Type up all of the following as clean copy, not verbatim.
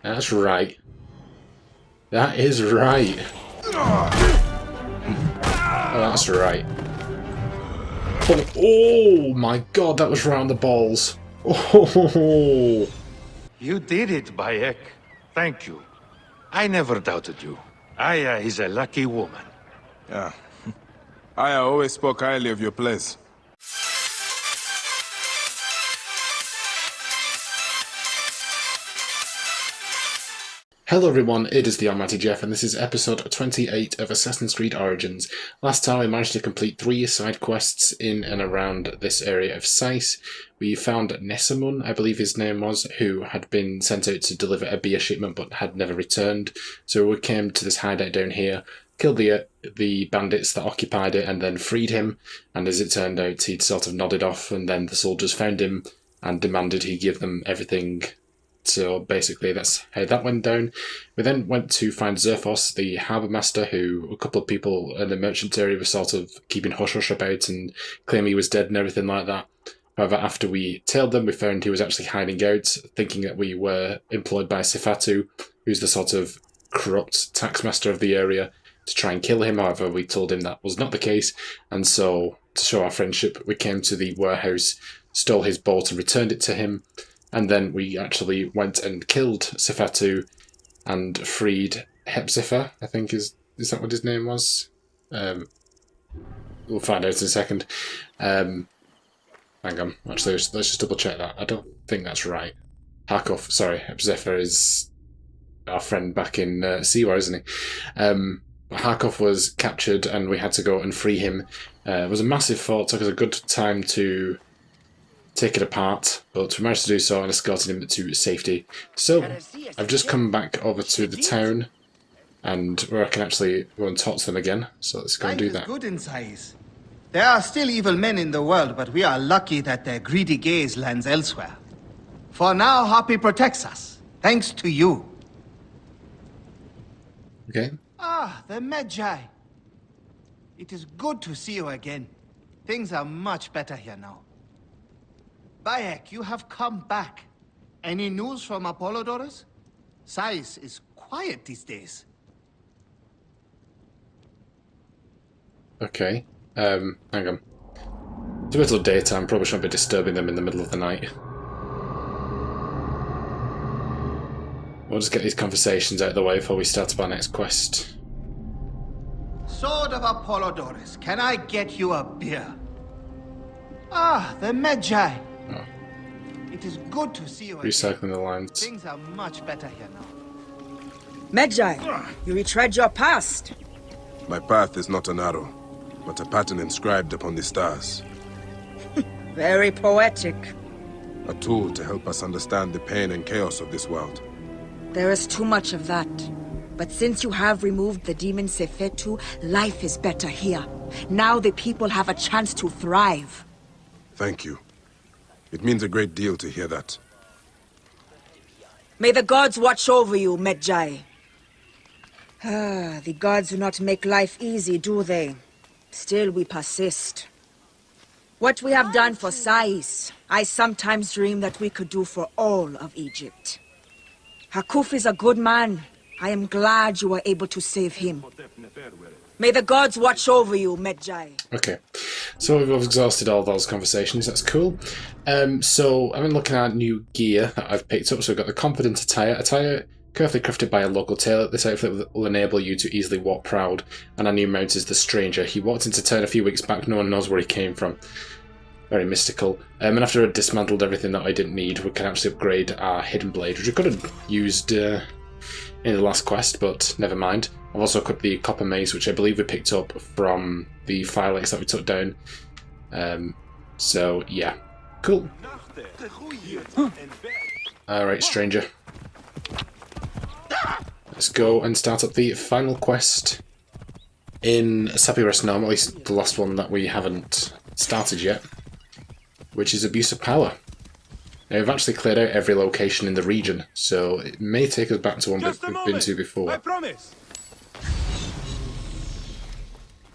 That's right. That is right. Oh, that's right. Oh my god, that was round the balls. Oh. You did it, Bayek. Thank you. I never doubted you. Aya is a lucky woman. Yeah. I always spoke highly of your place. Hello everyone, it is the Almighty Jeff, and this is episode 28 of Assassin's Creed Origins. Last time I managed to complete 3 side quests in and around this area of Sais. We found Nesamun, I believe his name was, who had been sent out to deliver a beer shipment but had never returned. So we came to this hideout down here, killed the bandits that occupied it and then freed him, and as it turned out he'd sort of nodded off, and then the soldiers found him and demanded he give them everything. So basically that's how that went down. We then went to find Xerxes, the harbour master, who a couple of people in the merchant area were sort of keeping hush-hush about and claiming he was dead and everything like that. However, after we tailed them, we found he was actually hiding out, thinking that we were employed by Sifatu, who's the sort of corrupt taxmaster of the area, to try and kill him. However, we told him that was not the case, and so to show our friendship, we came to the warehouse, stole his boat and returned it to him. And then we actually went and killed Sifatu and freed Hepzibah, I think is that what his name was? We'll find out in a second. Hang on, actually let's just double check that. I don't think that's right. Harkov, sorry, Hepzibah is our friend back in Siwa, isn't he? Harkov was captured and we had to go and free him. It was a massive fort, took us a good time to take it apart, but we managed to do so and escorted him to safety. So, I've just come back over to the town, and where I can actually go and talk to them again, so let's go and do that. Good in Sais. There are still evil men in the world, but we are lucky that their greedy gaze lands elsewhere. For now, Happy protects us, thanks to you. Okay. Ah, the Magi. It is good to see you again. Things are much better here now. Bayek, you have come back. Any news from Apollodorus? Sais is quiet these days. Okay. Hang on. It's a bit of daytime, probably shouldn't be disturbing them in the middle of the night. We'll just get these conversations out of the way before we start up our next quest. Sword of Apollodorus, can I get you a beer? Ah, the Magi. Oh. It is good to see you again. Recycling the lines. Things are much better here now. Magi, you retread your past. My path is not an arrow, but a pattern inscribed upon the stars. Very poetic. A tool to help us understand the pain and chaos of this world. There is too much of that. But since you have removed the demon Sefetu, life is better here. Now the people have a chance to thrive. Thank you. It means a great deal to hear that. May the gods watch over you, Magi. The gods do not make life easy, do they? Still, we persist. What we have done for Sais, I sometimes dream that we could do for all of Egypt. Hakuf is a good man. I am glad you were able to save him. May the gods watch over you, Magi. Okay, so we've exhausted all those conversations, that's cool. So I've been looking at new gear that I've picked up. So we've got the Confident attire carefully crafted by a local tailor. This outfit will enable you to easily walk proud, and our new mount is the Stranger. He walked into town a few weeks back, no one knows where he came from. Very mystical. And after I dismantled everything that I didn't need, we can actually upgrade our Hidden Blade, which we could have used in the last quest, but never mind. I've also equipped the Copper Mace, which I believe we picked up from the Phylakitai that we took down. So, yeah. Cool. Alright, Stranger. Let's go and start up the final quest in Sapirest Gnome, at least the last one that we haven't started yet, which is Abuse of Power. Now, we've actually cleared out every location in the region, so it may take us back to one that we've been to before. I promise.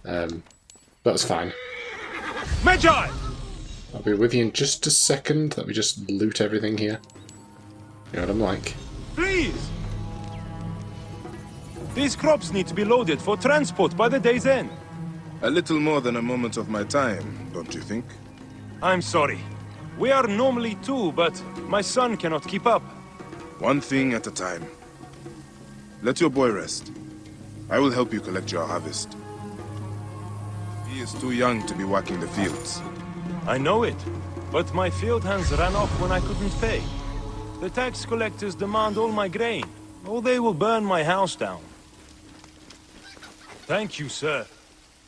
That's fine. Magi! I'll be with you in just a second. Let me just loot everything here. You know what I'm like. Please! These crops need to be loaded for transport by the day's end. A little more than a moment of my time, don't you think? I'm sorry. We are normally two, but my son cannot keep up. One thing at a time. Let your boy rest. I will help you collect your harvest. He is too young to be working the fields. I know it, but my field hands ran off when I couldn't pay. The tax collectors demand all my grain, or they will burn my house down. Thank you, sir.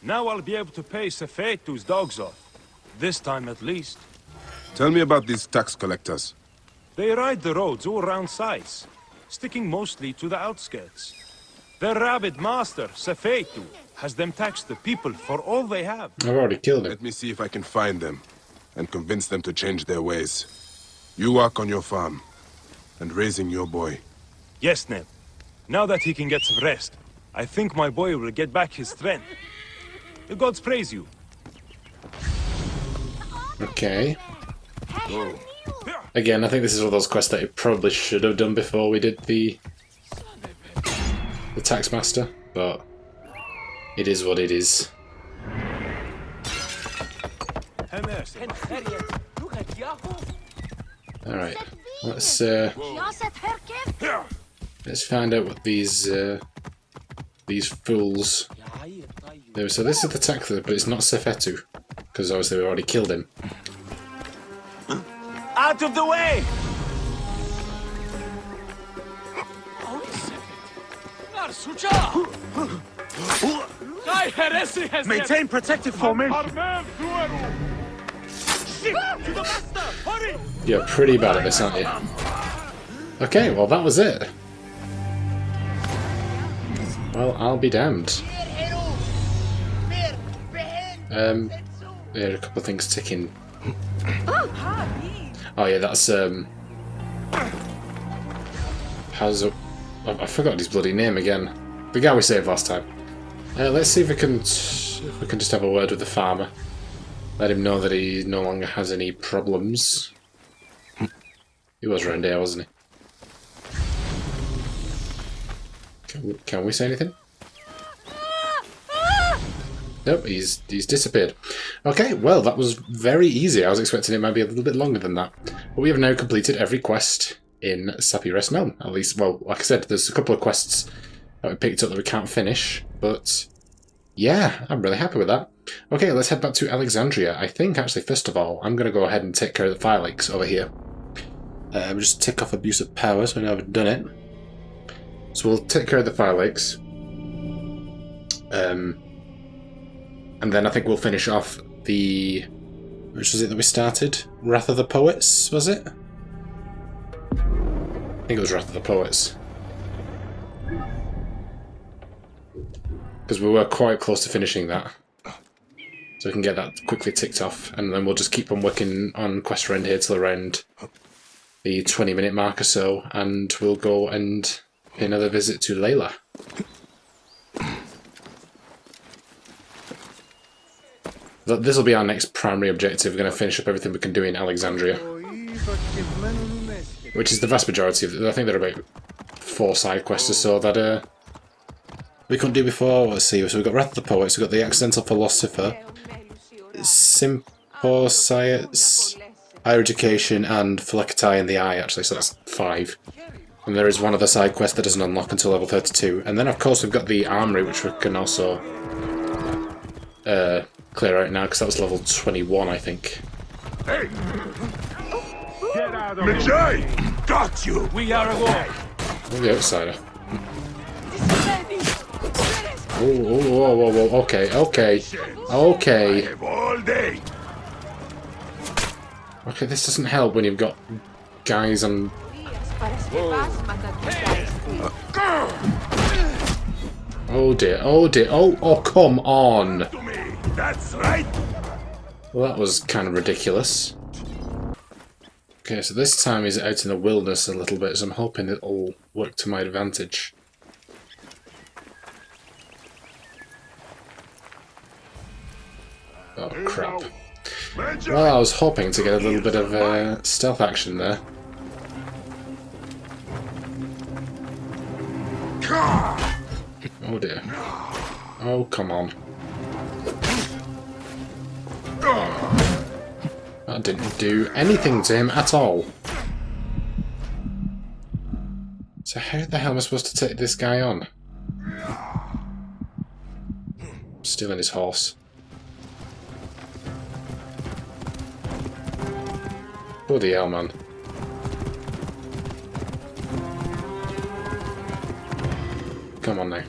Now I'll be able to pay Sefetu's dogs off. This time at least. Tell me about these tax collectors. They ride the roads all around Sais, sticking mostly to the outskirts. Their rabid master, Sefetu, has them tax the people for all they have. I've already killed him. Let me see if I can find them and convince them to change their ways. You work on your farm and raising your boy. Yes, Neb. Now that he can get some rest, I think my boy will get back his strength. The gods praise you. Okay. Again, I think this is one of those quests that I probably should have done before we did the taxmaster, but it is what it is. Alright, let's find out what these fools do. So this is the tax, but it's not Sefetu, because obviously we already killed him. Out of the way! Maintain protective formation. You're pretty bad at this, aren't you? Okay, well that was it. Well, I'll be damned. There are a couple of things ticking. Oh yeah, that's how's I forgot his bloody name again. The guy we saved last time. Let's see if we can just have a word with the farmer. Let him know that he no longer has any problems. He was around here, wasn't he? Can we say anything? Nope, he's disappeared. Okay, well, that was very easy. I was expecting it might be a little bit longer than that. But we have now completed every quest in Sappy Rest Known. At least, well, like I said, there's a couple of quests that we picked up that we can't finish. But, yeah, I'm really happy with that. Okay, let's head back to Alexandria. I think, actually, first of all, I'm going to go ahead and take care of the Phylakitai over here. We'll just tick off abuse of power, so I know I've done it. So we'll take care of the Phylakitai. And then I think we'll finish off the... Which was it that we started? Wrath of the Poets, was it? I think it was Wrath of the Poets. Because we were quite close to finishing that. So we can get that quickly ticked off. And then we'll just keep on working on quest around here till around the 20-minute mark or so. And we'll go and pay another visit to Layla. This will be our next primary objective. We're going to finish up everything we can do in Alexandria. Which is the vast majority of it. I think there are about 4 side quests or so that we couldn't do before. Let's see, so we've got Wrath of the Poets, we've got the Accidental Philosopher, Symposiates, Higher Education, and Phylakitai in the Eye, actually, so that's 5. And there is one other side quest that doesn't unlock until level 32. And then, of course, we've got the armoury, which we can also clear out now, because that was level 21, I think. Hey! Get out of here! Got you! We are away! Oh, the outsider. Oh, okay. Okay, All day! okay, this doesn't help when you've got guys on... Oh dear, oh, come on! To me! That's right! Well, that was kind of ridiculous. Okay, so this time he's out in the wilderness a little bit, so I'm hoping it'll work to my advantage. Oh, crap. Well, I was hoping to get a little bit of stealth action there. Oh dear. Oh, come on. That didn't do anything to him at all. So how the hell am I supposed to take this guy on? Stealing his horse. Bloody hell, man. Come on now.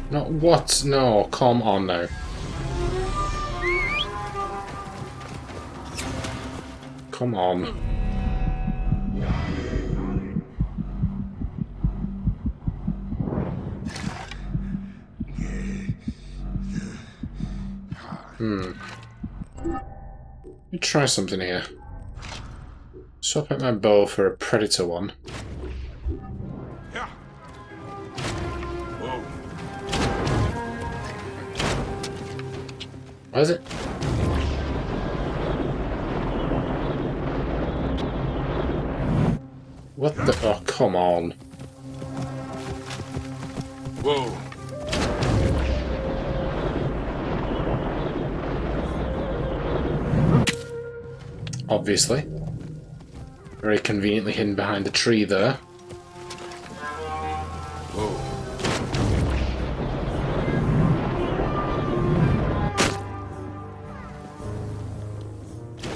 No, what? No, come on now. Come on. Let me try something here. Swap out my bow for a predator one. What is it? What the? Oh, come on. Whoa. Obviously. Very conveniently hidden behind the tree there. Whoa.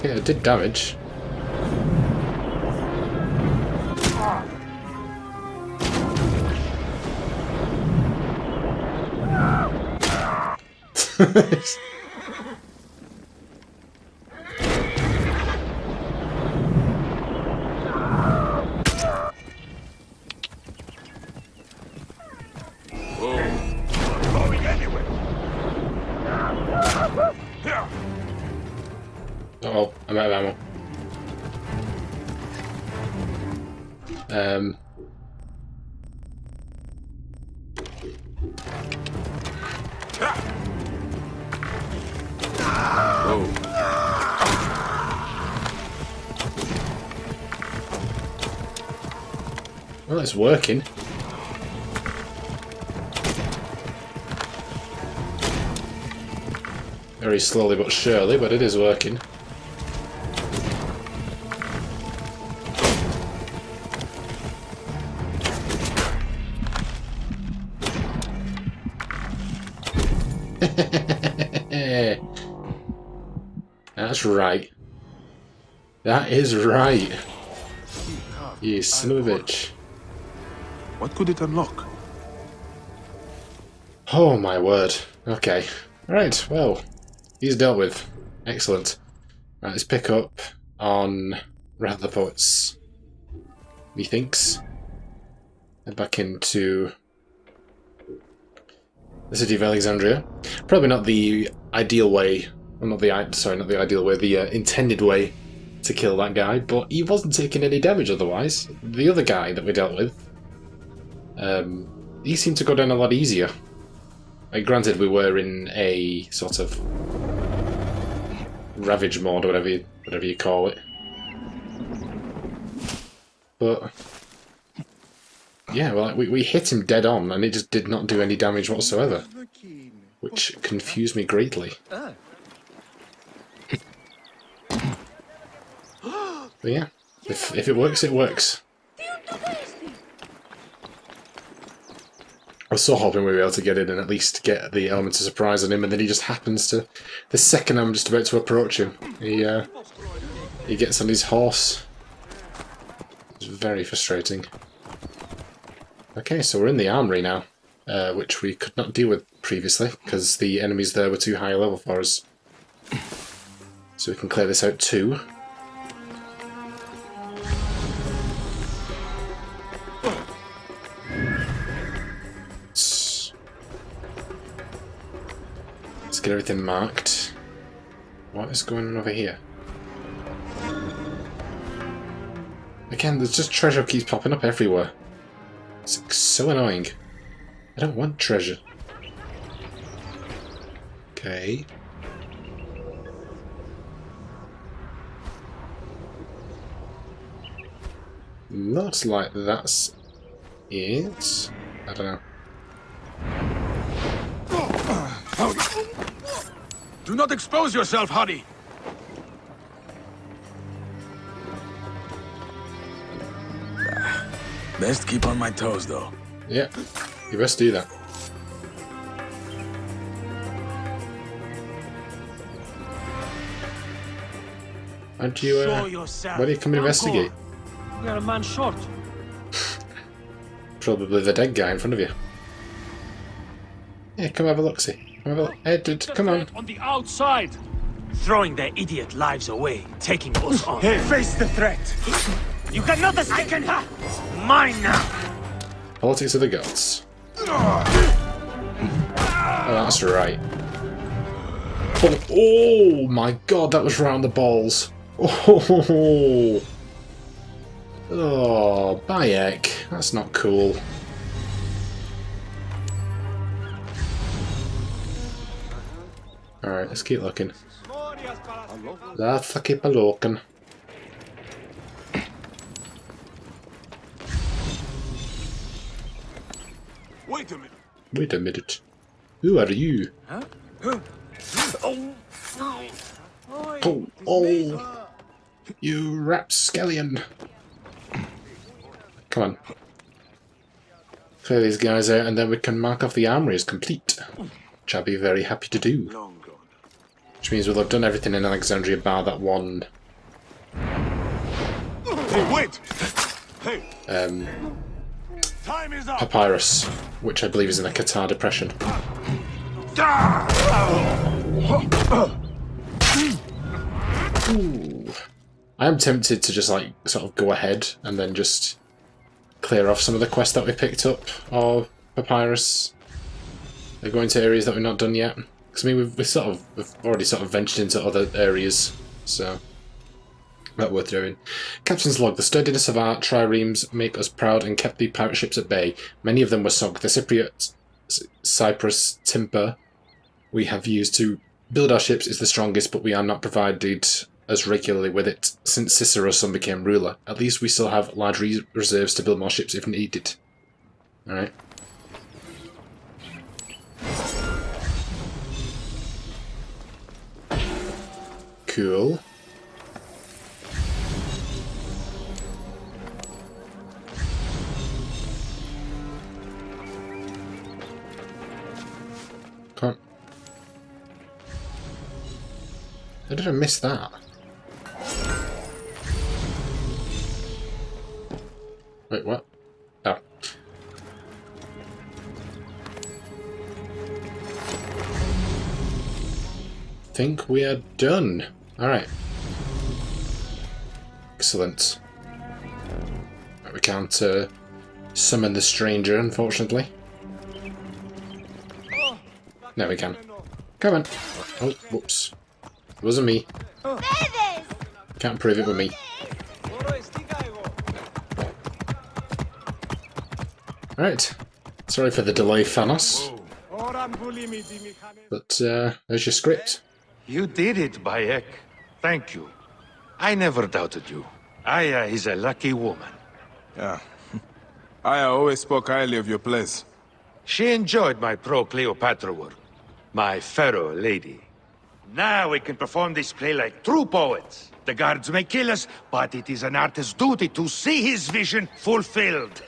Yeah, it did damage. Uh-oh, I'm out of ammo. Well, it's working. Very slowly but surely, but it is working. That's right. That is right. You son of a bitch. What could it unlock? Oh my word. Okay. Right, well, he's dealt with. Excellent. Right, let's pick up on Wrath of the Poets. Methinks. Head back into the city of Alexandria. Probably not the ideal way. Well, not the ideal way. The intended way to kill that guy, but he wasn't taking any damage otherwise. The other guy that we dealt with, he seemed to go down a lot easier. Granted, we were in a sort of ravage mode, or whatever you call it. But yeah, well, we hit him dead on, and it just did not do any damage whatsoever, which confused me greatly. But yeah, if it works, it works. I was so hoping we'd be able to get in and at least get the element of surprise on him, and then he just happens to, the second I'm just about to approach him, he gets on his horse. It's very frustrating. Okay, so we're in the armoury now, which we could not deal with previously, because the enemies there were too high a level for us. So we can clear this out too. Let's get everything marked. What is going on over here? Again, there's just treasure keeps popping up everywhere. It's so annoying. I don't want treasure. Okay. Looks like that's it. I don't know. Do not expose yourself, Hadi! Best keep on my toes, though. Yeah, you best do that. Aren't you, why do you come and investigate? We are a man short. Probably the dead guy in front of you. Yeah, come have a look-see. Come have a look. Hey, dude, come on. On the outside! Throwing their idiot lives away, taking us on. Hey, face the threat! You cannot escape! I can have mine now! Politics of the gods. Oh, that's right. Oh my god, that was round the balls. Oh, oh, Bayek, that's not cool. Alright, let's keep looking. Let's keep a looking. Wait a minute. Wait a minute. Who are you? Oh, you rapscallion. Come on. Clear these guys out and then we can mark off the armoury as complete. Which I'll be very happy to do. Which means we'll have done everything in Alexandria bar that one. Hey, wait! Hey! Time is up. Papyrus, which I believe is in the Qatar Depression. Ooh. I am tempted to just like sort of go ahead and then just clear off some of the quests that we picked up, or Papyrus. They're going to areas that we've not done yet. Because I mean, we've already sort of ventured into other areas, so that worth doing. Captain's log: the sturdiness of our triremes make us proud and kept the pirate ships at bay. Many of them were sunk. The Cypriot cypress timber we have used to build our ships is the strongest, but we are not provided as regularly with it since Cicero's son became ruler. At least we still have large reserves to build more ships if needed. Alright. Cool. Come on. How did I miss that? Wait, what? Oh. Think we are done. Alright. Excellent. Right, we can't summon the stranger, unfortunately. Now we can. Come on. Oh, whoops. It wasn't me. Can't prove it with me. Alright. Sorry for the delay, Phanos. But there's your script. You did it, Bayek. Thank you. I never doubted you. Aya is a lucky woman. Yeah. I always spoke highly of your place. She enjoyed my pro-Cleopatra work. My pharaoh lady. Now we can perform this play like true poets. The guards may kill us, but it is an artist's duty to see his vision fulfilled.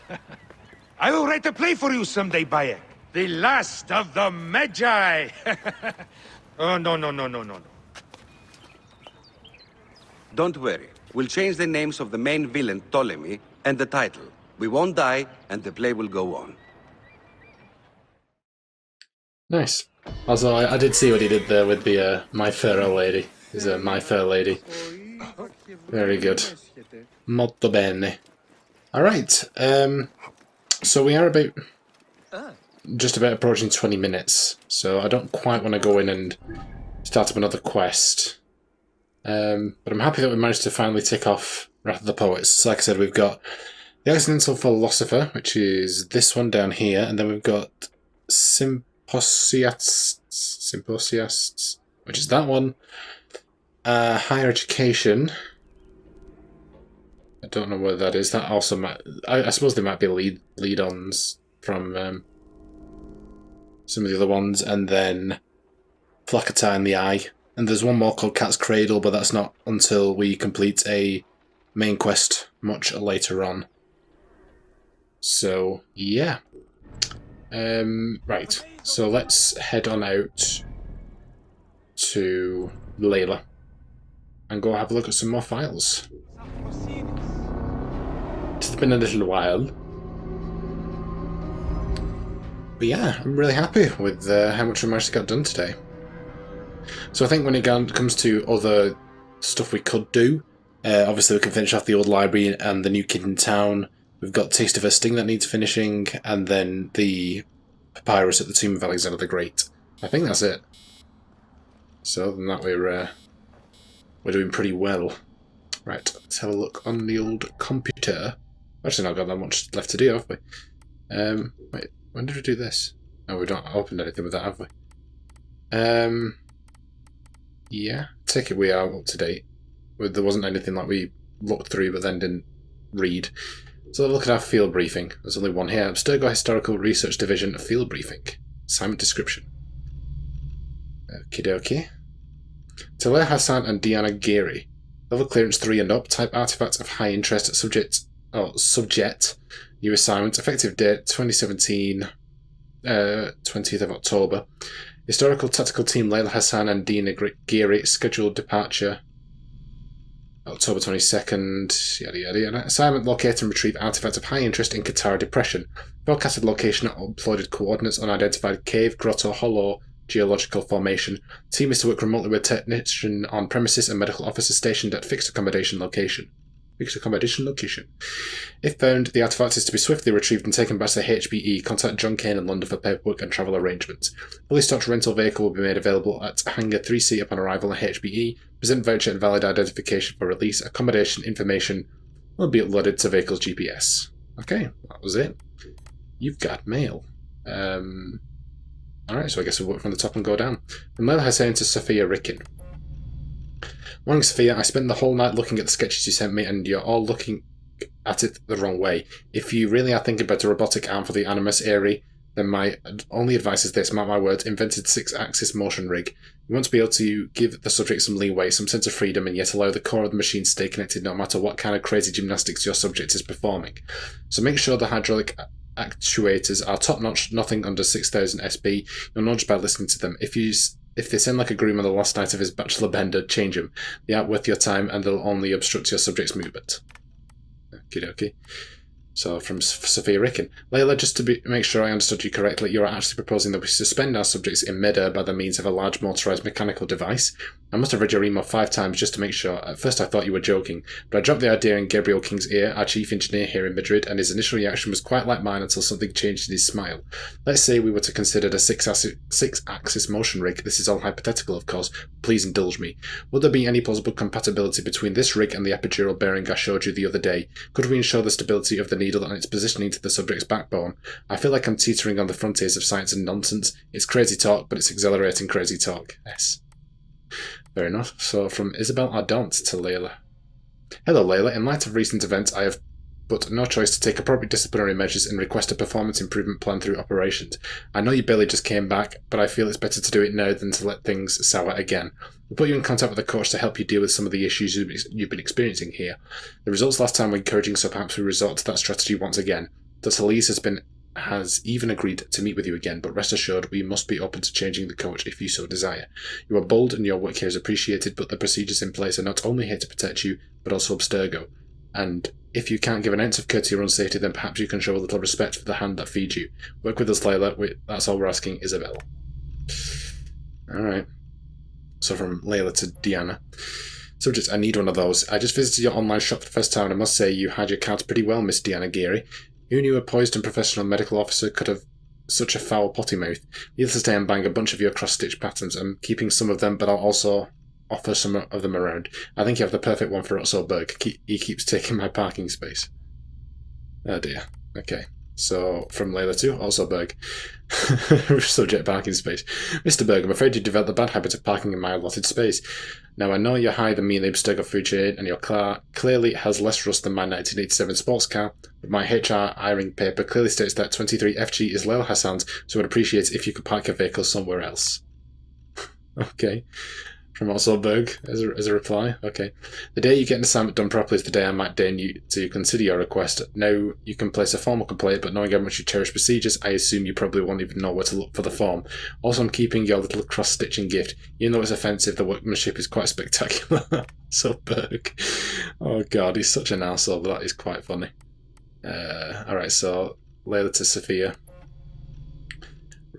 I will write a play for you someday, Bayek. The last of the Magi. Oh, no. Don't worry. We'll change the names of the main villain, Ptolemy, and the title. We won't die, and the play will go on. Nice. Also, I did see what he did there with the My Fair Lady. He's a My Fair Lady. Very good. Molto bene. Alright, so we are just about approaching 20 minutes, so I don't quite want to go in and start up another quest. But I'm happy that we managed to finally tick off Wrath of the Poets. So like I said, we've got the Accidental Philosopher, which is this one down here, and then we've got Symposiasts, which is that one. Higher education. I don't know where that is. That also might... I suppose they might be lead-ons from some of the other ones. And then Phylakitai in the Eye. And there's one more called Cat's Cradle, but that's not until we complete a main quest much later on. So, yeah. Right. So let's head on out to Layla and go have a look at some more files. It's been a little while. But yeah, I'm really happy with how much we managed to get done today. So I think when it comes to other stuff we could do, obviously we can finish off the old library and the new kid in town. We've got Taste of Her Sting that needs finishing, and then the papyrus at the Tomb of Alexander the Great. I think that's it. So other than that, we're doing pretty well. Right, let's have a look on the old computer. Actually, not got that much left to do, have we? Wait, when did we do this? Oh, we've not opened anything with that, have we? Yeah, take it we are up to date. There wasn't anything like we looked through but then didn't read. So look at our field briefing. There's only one here. Abstergo Historical Research Division Field Briefing. Assignment description. Okie dokie. To Layla Hassan and Diana Geary. Level clearance 3 and up. Type artifact of high interest. Subject. New assignment. Effective date 2017. 20th of October. Historical Tactical Team Layla Hassan and Diana Geary. Scheduled departure October 22nd, yada yada yada. Assignment: locate and retrieve artifact of high interest in Katara Depression. Forecasted location at uploaded coordinates: unidentified cave, grotto, hollow, geological formation. Team is to work remotely with technician on premises and medical officer stationed at fixed accommodation location. If found, the artifact is to be swiftly retrieved and taken back to the HBE. Contact John Kane in London for paperwork and travel arrangements. Fully stocked rental vehicle will be made available at Hangar 3C upon arrival at HBE. Present voucher and valid identification for release. Accommodation information will be uploaded to vehicle's GPS. Okay, that was it. You've got mail. Alright, so I guess we'll work from the top and go down. From Layla Hassan to Sophia Ricken. Morning, Sophia. I spent the whole night looking at the sketches you sent me, and you're all looking at it the wrong way. If you really are thinking about a robotic arm for the Animus Aerie, then my only advice is this: mark my words, invented 6-axis motion rig. You want to be able to give the subject some leeway, some sense of freedom, and yet allow the core of the machine to stay connected no matter what kind of crazy gymnastics your subject is performing. So make sure the hydraulic actuators are top-notch, nothing under 6000 SB. You'll know just by listening to them. If they sound like a groom on the last night of his bachelor bender, change them. They aren't worth your time and they'll only obstruct your subject's movement. Okie dokie. So from Sophia Ricken. Layla, just to make sure I understood you correctly, you are actually proposing that we suspend our subjects in midair by the means of a large motorised mechanical device. I must have read your email 5 times just to make sure. At first I thought you were joking, but I dropped the idea in Gabriel King's ear, our chief engineer here in Madrid, and his initial reaction was quite like mine until something changed in his smile. Let's say we were to consider a 6-axis motion rig. This is all hypothetical, of course. Please indulge me. Would there be any plausible compatibility between this rig and the epidural bearing I showed you the other day? Could we ensure the stability of the needle and its positioning to the subject's backbone? I feel like I'm teetering on the frontiers of science and nonsense. It's crazy talk, but it's exhilarating crazy talk. Yes. Fair enough. So from Isabel Ardant to Layla. Hello, Layla. In light of recent events, I have but no choice to take appropriate disciplinary measures and request a performance improvement plan through operations. I know you barely just came back, but I feel it's better to do it now than to let things sour again. We'll put you in contact with a coach to help you deal with some of the issues you've been experiencing here. The results last time were encouraging, so perhaps we resort to that strategy once again. Dr. Lees has even agreed to meet with you again, but rest assured we must be open to changing the coach if you so desire. You are bold and your work here is appreciated, but the procedures in place are not only here to protect you, but also Abstergo. And if you can't give an ounce of courtesy or unsafety, then perhaps you can show a little respect for the hand that feeds you. Work with us, Layla. That's all we're asking, Isabel. Alright. So from Layla to Diana. Subject: I need one of those. I just visited your online shop for the first time, and I must say you had your cards pretty well, Miss Diana Geary. Who knew a poised and professional medical officer could have such a foul potty mouth? Needless to say, I'm buying a bunch of your cross-stitch patterns. I'm keeping some of them, but I'll also offer some of them around. I think you have the perfect one for Otso Berg. He keeps taking my parking space. Oh dear. Okay. So, from Layla too, also Berg. Subject parking space. Mr. Berg, I'm afraid you developed the bad habit of parking in my allotted space. Now, I know you're higher than me in the Abstergo food chain, and your car clearly has less rust than my 1987 sports car, but my HR hiring paper clearly states that 23FG is Layla Hassan's, so I'd appreciate it if you could park your vehicle somewhere else. Okay. From also Berg, as a reply. Okay. The day you get an assignment done properly is the day I might deign you to consider your request. Now you can place a formal complaint, but knowing how much you cherish procedures, I assume you probably won't even know where to look for the form. Also, I'm keeping your little cross-stitching gift. Even though it's offensive, the workmanship is quite spectacular. So Berg. Oh god, he's such an arsehole, but that is quite funny. Alright, so Layla to Sophia.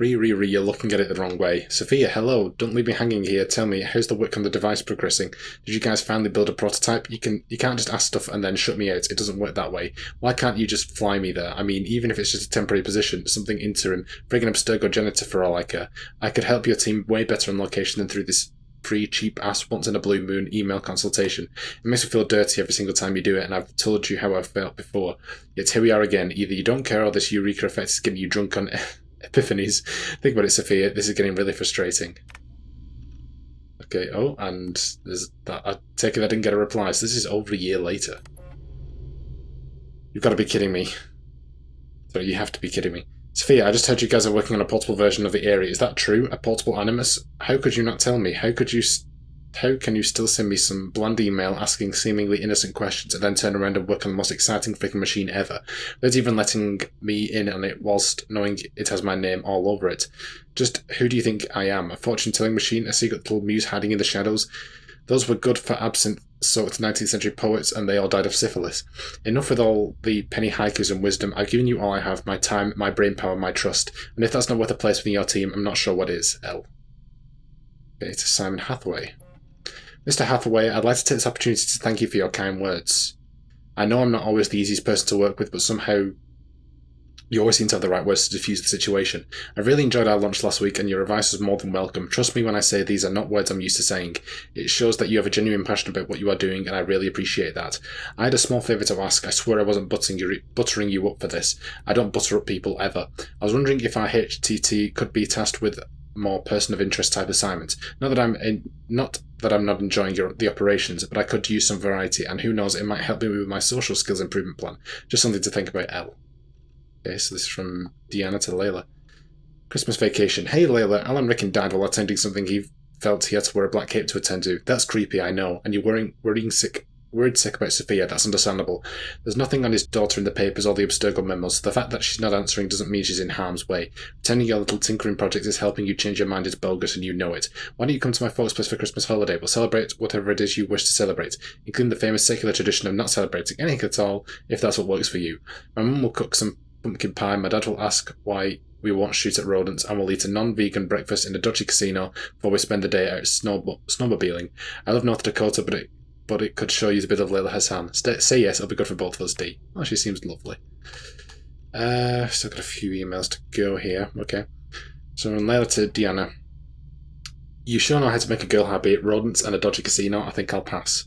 You're looking at it the wrong way. Sophia, hello. Don't leave me hanging here. Tell me, how's the work on the device progressing? Did you guys finally build a prototype? You can't just ask stuff and then shut me out. It doesn't work that way. Why can't you just fly me there? I mean, even if it's just a temporary position, something interim, friggin' Abstergo janitor for all I care. I could help your team way better on location than through this free, cheap-ass once-in-a-blue-moon email consultation. It makes me feel dirty every single time you do it, and I've told you how I've felt before. Yet here we are again. Either you don't care or this Eureka effect is getting you drunk on epiphanies. Think about it, Sophia. This is getting really frustrating. Okay, oh, and there's that. I take it I didn't get a reply, so this is over a year later. You've got to be kidding me. Sorry, you have to be kidding me. Sophia, I just heard you guys are working on a portable version of the area. Is that true? A portable Animus? How could you not tell me? How can you still send me some bland email asking seemingly innocent questions and then turn around and work on the most exciting freaking machine ever? Without even letting me in on it whilst knowing it has my name all over it. Just who do you think I am? A fortune-telling machine? A secret little muse hiding in the shadows? Those were good for absent-soaked 19th century poets, and they all died of syphilis. Enough with all the penny haikus and wisdom. I've given you all I have, my time, my brain power, my trust. And if that's not worth a place within your team, I'm not sure what is. L. Okay, to Simon Hathaway. Mr. Hathaway, I'd like to take this opportunity to thank you for your kind words. I know I'm not always the easiest person to work with, but somehow you always seem to have the right words to diffuse the situation. I really enjoyed our lunch last week, and your advice was more than welcome. Trust me when I say these are not words I'm used to saying. It shows that you have a genuine passion about what you are doing, and I really appreciate that. I had a small favour to ask. I swear I wasn't buttering you up for this. I don't butter up people, ever. I was wondering if our HTT could be tasked with more person of interest type assignments. Not that I'm not enjoying the operations, but I could use some variety, and who knows, it might help me with my social skills improvement plan. Just something to think about, L. Okay, so this is from Deanna to Layla. Christmas vacation. Hey Layla, Alan Rickon died while attending something he felt he had to wear a black cape to attend to. That's creepy, I know, and you're worried sick about Sophia. That's understandable. There's nothing on his daughter in the papers or the Abstergo memos, so the fact that she's not answering doesn't mean she's in harm's way. Pretending your little tinkering project is helping you change your mind is bogus, and you know it. Why don't you come to my folks' place for Christmas holiday? We'll celebrate whatever it is you wish to celebrate, including the famous secular tradition of not celebrating anything at all, if that's what works for you. My mum will cook some pumpkin pie, my dad will ask why we won't shoot at rodents, and we'll eat a non-vegan breakfast in a dodgy casino before we spend the day out snowmobiling. I love North Dakota, but it could show you a bit of Layla Hassan. Say yes, it'll be good for both of us, D. Oh, she seems lovely. Still got a few emails to go here. Okay. So from Layla to Deanna. You sure know how to make a girl happy. Rodents and a dodgy casino. I think I'll pass.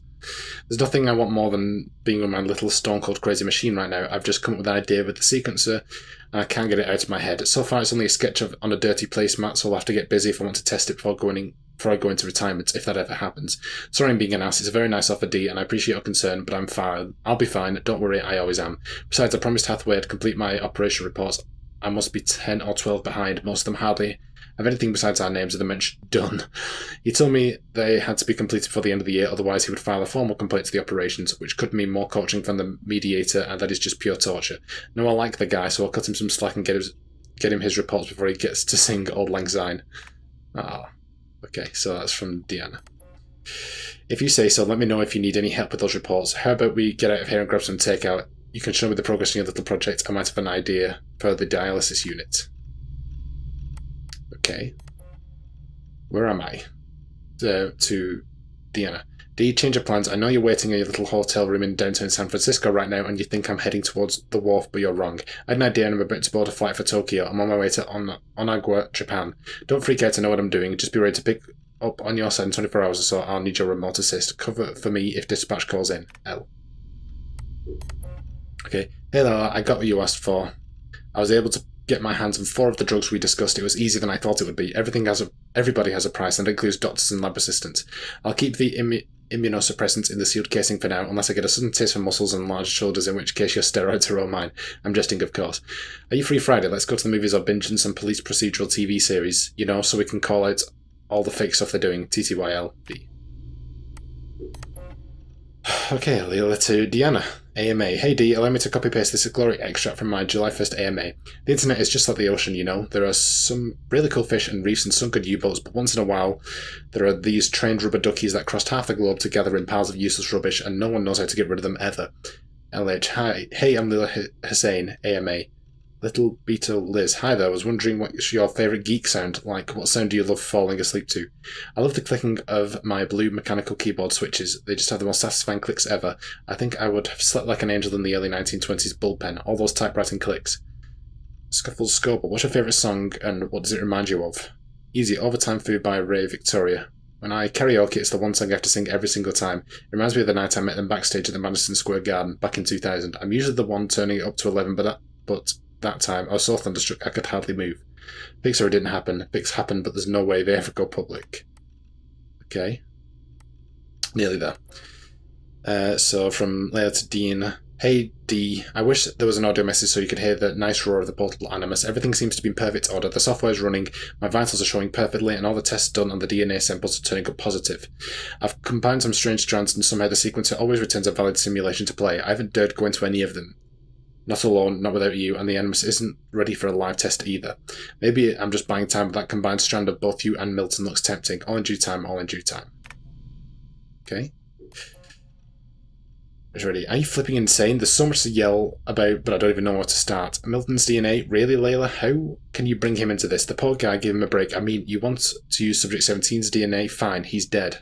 There's nothing I want more than being with my little stone-cold crazy machine right now. I've just come up with an idea with the sequencer, and I can't get it out of my head. So far, it's only a sketch on a dirty placemat, so I'll have to get busy if I want to test it before I go into retirement, if that ever happens. Sorry I'm being an ass. It's a very nice offer, D, and I appreciate your concern, but I'm fine. I'll be fine. Don't worry, I always am. Besides, I promised Hathaway I'd complete my operation reports. I must be 10 or 12 behind. Most of them hardly have anything besides our names of the mentioned done. He told me they had to be completed before the end of the year, otherwise he would file a formal complaint to the operations, which could mean more coaching from the mediator, and that is just pure torture. No, I like the guy, so I'll cut him some slack and get him his reports before he gets to sing Auld Lang Syne. Ah, okay, so that's from Deanna. If you say so, let me know if you need any help with those reports. How about we get out of here and grab some takeout? You can show me the progress in your little project. I might have an idea for the dialysis unit. Okay. Where am I? To Deanna. D, change of plans. I know you're waiting in your little hotel room in downtown San Francisco right now, and you think I'm heading towards the wharf, but you're wrong. I had an idea and I'm about to board a flight for Tokyo. I'm on my way to Onagawa, Japan. Don't freak out, I know what I'm doing. Just be ready to pick up on your side in 24 hours or so. I'll need your remote assist. Cover for me if dispatch calls in. L. Okay. Hey Layla, I got what you asked for. I was able to get my hands on 4 of the drugs we discussed. It was easier than I thought it would be. Everybody has a price, and that includes doctors and lab assistants. I'll keep the immunosuppressants in the sealed casing for now, unless I get a sudden taste for muscles and large shoulders, in which case your steroids are all mine. I'm jesting, of course. Are you free Friday? Let's go to the movies or binge on some police procedural TV series, you know, so we can call out all the fake stuff they're doing. TTYLB. Okay, Layla to Deanna. AMA. Hey D, allow me to copy-paste this glory extract from my July 1st AMA. The internet is just like the ocean, you know. There are some really cool fish and reefs and some good U-boats, but once in a while there are these trained rubber duckies that crossed half the globe together in piles of useless rubbish, and no one knows how to get rid of them ever. LH. Hi. Hey, I'm Lila Hussein. AMA. Little Beetle Liz. Hi there, I was wondering what's your favourite geek sound like? What sound do you love falling asleep to? I love the clicking of my blue mechanical keyboard switches. They just have the most satisfying clicks ever. I think I would have slept like an angel in the early 1920s bullpen. All those typewriting clicks. Scuffles Scope. What's your favourite song and what does it remind you of? Easy. Overtime Food by Ray Victoria. When I karaoke, it's the one song I have to sing every single time. It reminds me of the night I met them backstage at the Madison Square Garden back in 2000. I'm usually the one turning it up to 11, but that time I was so thunderstruck I could hardly move. Pixar didn't happen. Pix happened, but there's no way they ever go public. Okay. Nearly there. So from Layla to Dean. Hey D, I wish there was an audio message so you could hear the nice roar of the portable animus. Everything seems to be in perfect order. The software's running, my vitals are showing perfectly, and all the tests done on the DNA samples are turning up positive. I've combined some strange strands and somehow the sequencer always returns a valid simulation to play. I haven't dared go into any of them. Not alone, not without you, and the animus isn't ready for a live test either. Maybe I'm just buying time, but that combined strand of both you and Milton looks tempting. All in due time, all in due time. Okay. It's ready. Are you flipping insane? There's so much to yell about, but I don't even know where to start. Milton's DNA? Really, Layla? How can you bring him into this? The poor guy, give him a break. I mean, you want to use Subject 17's DNA? Fine, he's dead.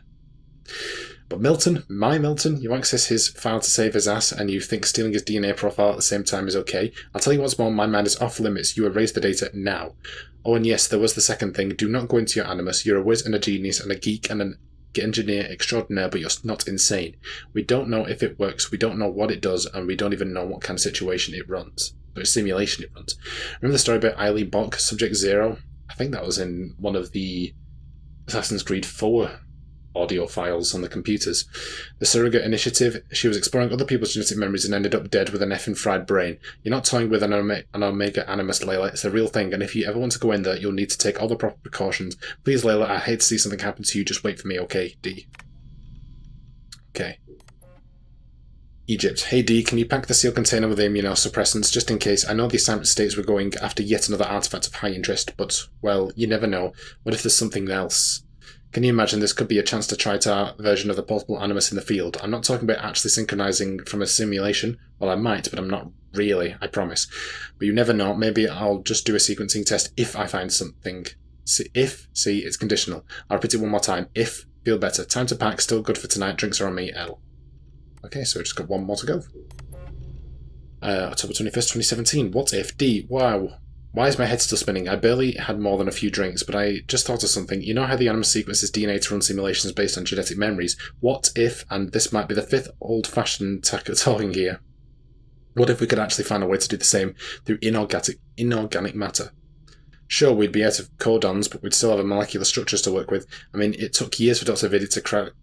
But Milton, my Milton, you access his file to save his ass, and you think stealing his DNA profile at the same time is okay? I'll tell you what's more, my mind is off limits. You erase the data now. Oh, and yes, there was the second thing. Do not go into your animus. You're a whiz and a genius and a geek and an engineer extraordinaire, but you're not insane. We don't know if it works, we don't know what it does, and we don't even know what kind of situation it runs. Or simulation it runs. Remember the story about Eileen Bock, Subject Zero? I think that was in one of the Assassin's Creed 4 audio files on the computers. The Surrogate Initiative, she was exploring other people's genetic memories and ended up dead with an effing fried brain. You're not toying with an Omega Animus, Layla. It's a real thing, and if you ever want to go in there, you'll need to take all the proper precautions. Please, Layla, I hate to see something happen to you. Just wait for me, okay? D. Okay. Egypt. Hey D, can you pack the seal container with the immunosuppressants just in case? I know the assignment states we're going after yet another artifact of high interest, but, well, you never know. What if there's something else? Can you imagine this could be a chance to try our version of the portable animus in the field? I'm not talking about actually synchronizing from a simulation. Well, I might, but I'm not really, I promise. But you never know. Maybe I'll just do a sequencing test if I find something. See, it's conditional. I'll repeat it one more time. If, feel better. Time to pack, still good for tonight. Drinks are on me, L. Okay, so we just got one more to go. October 21st, 2017. What if? D. Wow. Why is my head still spinning? I barely had more than a few drinks, but I just thought of something. You know how the animus sequences DNA to run simulations based on genetic memories? What if, and this might be the 5th old-fashioned talking here, what if we could actually find a way to do the same through inorganic matter? Sure, we'd be out of codons, but we'd still have molecular structures to work with. I mean, it took years for Dr. Vidy to crack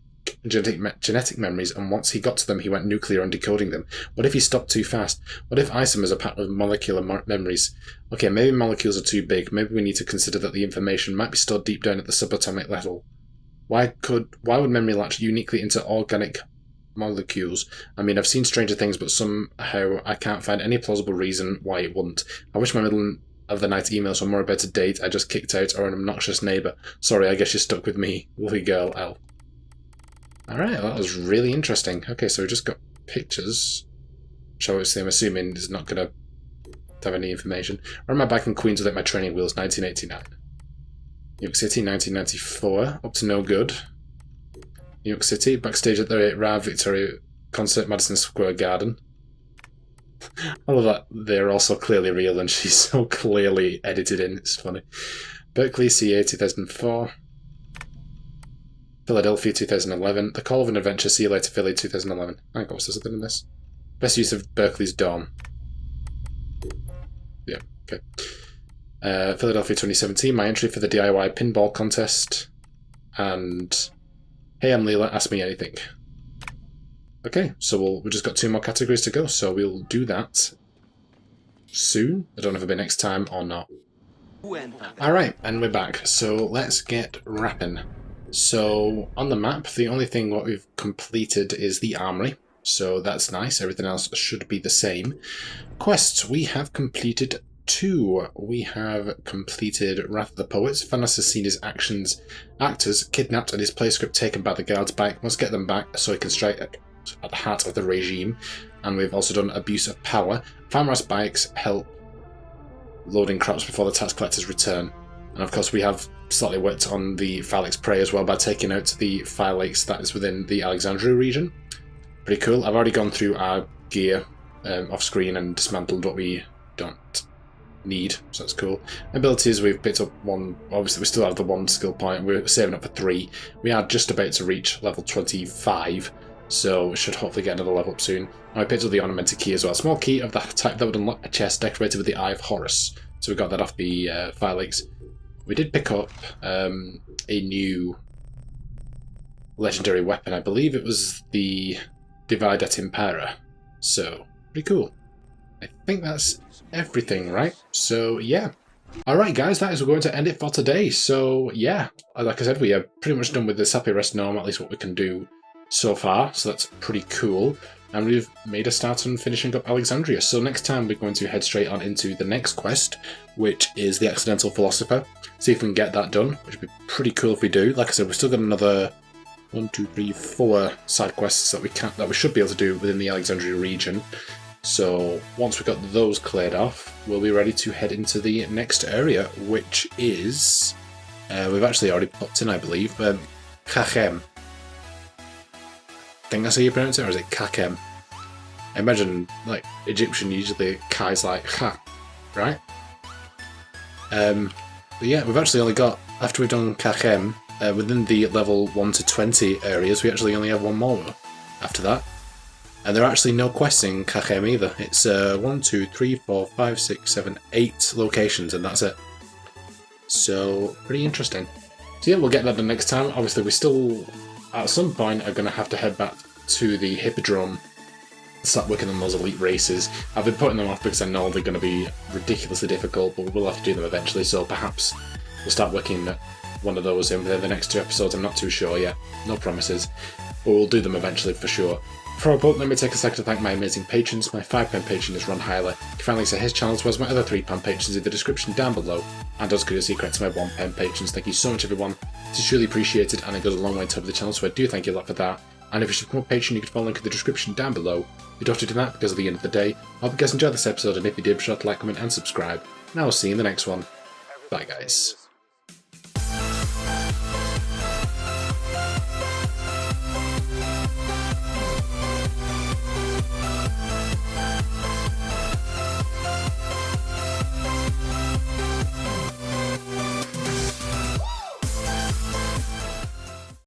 genetic memories, and once he got to them, he went nuclear on decoding them. What if he stopped too fast? What if isomers are packed with molecular memories? Okay, maybe molecules are too big. Maybe we need to consider that the information might be stored deep down at the subatomic level. Why would memory latch uniquely into organic molecules? I mean, I've seen stranger things, but somehow I can't find any plausible reason why it wouldn't. I wish my middle of the night emails were more about a date I just kicked out or an obnoxious neighbour. Sorry, I guess you're stuck with me. Lovely girl, L. Alright, that was really interesting. Okay, so we just got pictures. Which obviously I'm assuming is not going to have any information. Where am I back in Queens without my training wheels? 1989. New York City, 1994. Up to no good. New York City, backstage at the Rav Victoria concert, Madison Square Garden. I love that they're also clearly real and she's so clearly edited in. It's funny. Berkeley, CA, 2004. Philadelphia, 2011. The Call of an Adventure, See You Later, Philly, 2011. I think what's something in this. Best use of Berkeley's Dome. Yeah. Okay. Philadelphia 2017, my entry for the DIY pinball contest. And hey, I'm Layla, ask me anything. Okay, so we've just got 2 more categories to go, so we'll do that soon. I don't know if it'll be next time or not. Alright, and we're back, so let's get rapping. So, on the map, the only thing what we've completed is the armoury, so that's nice, everything else should be the same. Quests, we have completed 2. We have completed Wrath of the Poets. Phanos has seen his actors kidnapped and his play script taken by the guards back. Must get them back so he can strike at the heart of the regime. And we've also done Abuse of Power. Farmers bikes help loading crops before the tax collectors return. And of course we have slightly worked on the Phylakitai prey as well by taking out the Phylakitai that is within the Alexandria region. Pretty cool. I've already gone through our gear off screen and dismantled what we don't need, so that's cool. Abilities, we've picked up 1, obviously we still have the 1 skill point, we're saving up for 3. We are just about to reach level 25, so we should hopefully get another level up soon. And we picked up the ornamented key as well, a small key of the type that would unlock a chest decorated with the Eye of Horus, so we got that off the Phylakitai. We did pick up a new legendary weapon, I believe it was the Divide et Impera, so pretty cool. I think that's everything, right? So, yeah. Alright guys, that is going to end it for today. So, yeah, like I said, we are pretty much done with the Sappy Rest Gnome, at least what we can do so far, so that's pretty cool. And we've made a start on finishing up Alexandria. So next time we're going to head straight on into the next quest, which is the Accidental Philosopher. See if we can get that done, which would be pretty cool if we do. Like I said, we've still got another 1, 2, 3, 4 side quests that we should be able to do within the Alexandria region. So once we've got those cleared off, we'll be ready to head into the next area, which is we've actually already popped in, I believe, Kachem. I think that's how you pronounce it, or is it Kakem? I imagine, like, Egyptian, usually Kai's like Ha, right? But yeah, we've actually only got, after we've done Kachem, within the level 1 to 20 areas, we actually only have 1 more after that. And there are actually no quests in Kachem either. It's 1, 2, 3, 4, 5, 6, 7, 8 locations, and that's it. So, pretty interesting. So yeah, we'll get that done next time. Obviously, we still, at some point, are going to have to head back to the Hippodrome and start working on those elite races. I've been putting them off because I know they're going to be ridiculously difficult, but we will have to do them eventually, so perhaps we'll start working one of those in within the next 2 episodes. I'm not too sure yet. No promises. But we'll do them eventually for sure. Before I vote, let me take a second to thank my amazing patrons. My £5 patron is Ron Hyler. You can find links to his channel as well as my other £3 patrons in the description down below. And as courtesy credit to my £1 patrons. Thank you so much everyone. It is truly appreciated and it goes a long way to help the channel, so I do thank you a lot for that. And if you should become a patron, you can follow the link in the description down below. You don't have to do that because at the end of the day, I hope you guys enjoyed this episode, and if you did, be sure to like, comment and subscribe. And I will see you in the next one. Bye guys.